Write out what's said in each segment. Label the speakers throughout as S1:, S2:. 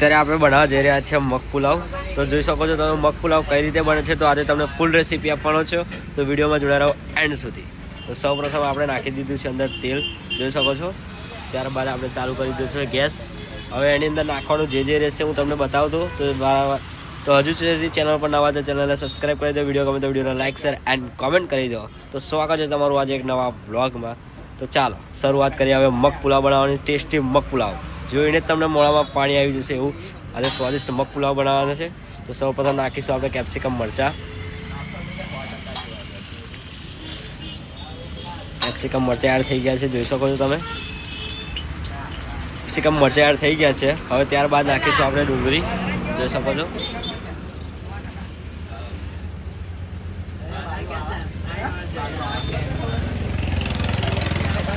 S1: અત્યારે આપણે બનાવવા જઈ રહ્યા છીએ મગ પુલાવ. તો જોઈ શકો છો તમે મગ પુલાવ કઈ રીતે બને છે. તો આજે તમને ફૂલ રેસીપી આપવાનો છો, તો વિડીયોમાં જોડાઈ રહો એન્ડ સુધી. તો સૌપ્રથમ આપણે નાખી દીધું છે અંદર તેલ, જોઈ શકો છો. ત્યારબાદ આપણે ચાલુ કરી દીધું છે ગેસ. હવે એની અંદર નાખવાનું જે રહેશે હું તમને બતાવતો. તો હજુ સુધી ચેનલ પર નવા તો ચેનલને સબસ્ક્રાઈબ કરી દો, વિડીયો ગમે તો વિડીયોને લાઇક શેર એન્ડ કોમેન્ટ કરી દો. તો સ્વાગત છે તમારું આજે એક નવા બ્લોગમાં. તો ચાલો શરૂઆત કરીએ હવે મગ પુલાવ બનાવવાની. ટેસ્ટી મગ પુલાવ જોઈને જ તમને મોઢામાં પાણી આવી જશે એવું આજે સ્વાદિષ્ટ મગ પુલાવ બનાવવાનો છે. તો સૌપ્રથમ નાખીશું આપણે કેપ્સિકમ મરચાં. કેપ્સિકમ મરચાં એડ થઈ ગયા છે, જોઈ શકો છો તમે. કેપ્સિકમ મરચાં એડ થઈ ગયા છે. હવે ત્યારબાદ નાખીશું આપણે ડુંગળી, જોઈ શકો છો.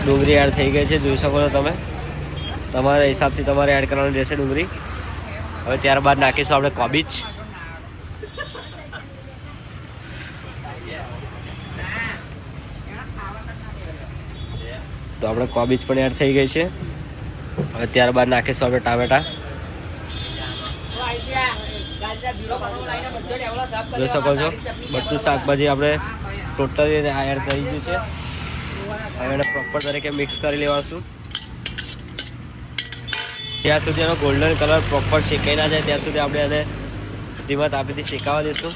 S1: ડુંગળી એડ થઈ ગઈ છે, જોઈ શકો છો તમે. તમારા હિસાબથી તમારે એડ કરવાની રહેશે ડુંગળી. હવે ત્યારબાદ નાખીશું આપણે કોબીજ. તો આપણે કોબીજ પણ એડ થઈ ગઈ છે. હવે ત્યારબાદ નાખીશું આપણે ટામેટા. જોઈ શકો છો બધું શાકભાજી આપણે ટોટલી એડ થઈ ગયું છે. હવે એને પ્રોપર તરીકે મિક્સ કરી લેવાશું. ત્યાં સુધી એનો ગોલ્ડન કલર પ્રોપર શેકાઈ ના જાય ત્યાં સુધી આપણે એને ધીમા તાપીથી શેકાવા દઈશું.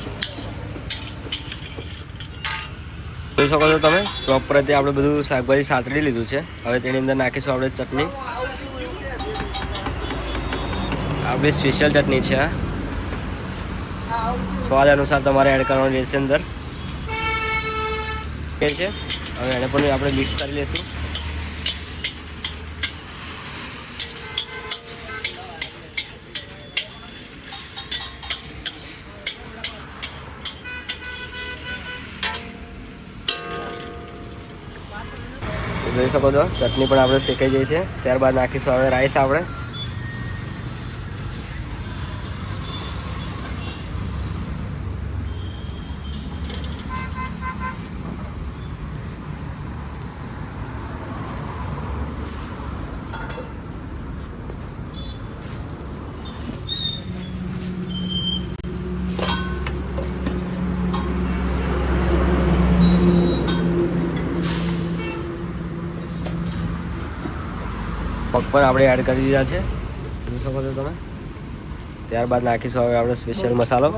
S1: જોઈ શકો છો તમે પ્રોપર રીતે આપણે બધું શાકભાજી સાતરી લીધું છે. હવે તેની અંદર નાખીશું આપણે ચટણી. આપણી સ્પેશિયલ ચટણી છે, સ્વાદ અનુસાર તમારે એડ કરવાની રહેશે અંદર છે. હવે એને પણ આપણે મિક્સ કરી લઈશું. જોઈ શકો છો ચટણી પણ આપણે શેકાઈ જાય છે. ત્યારબાદ નાખીશું હવે રાઈસ આપણે. પગ પણ આપણે એડ કરી દીધા છે, જોઈ શકો છો તમે. ત્યારબાદ નાખીશું હવે આપણે સ્પેશિયલ મસાલો.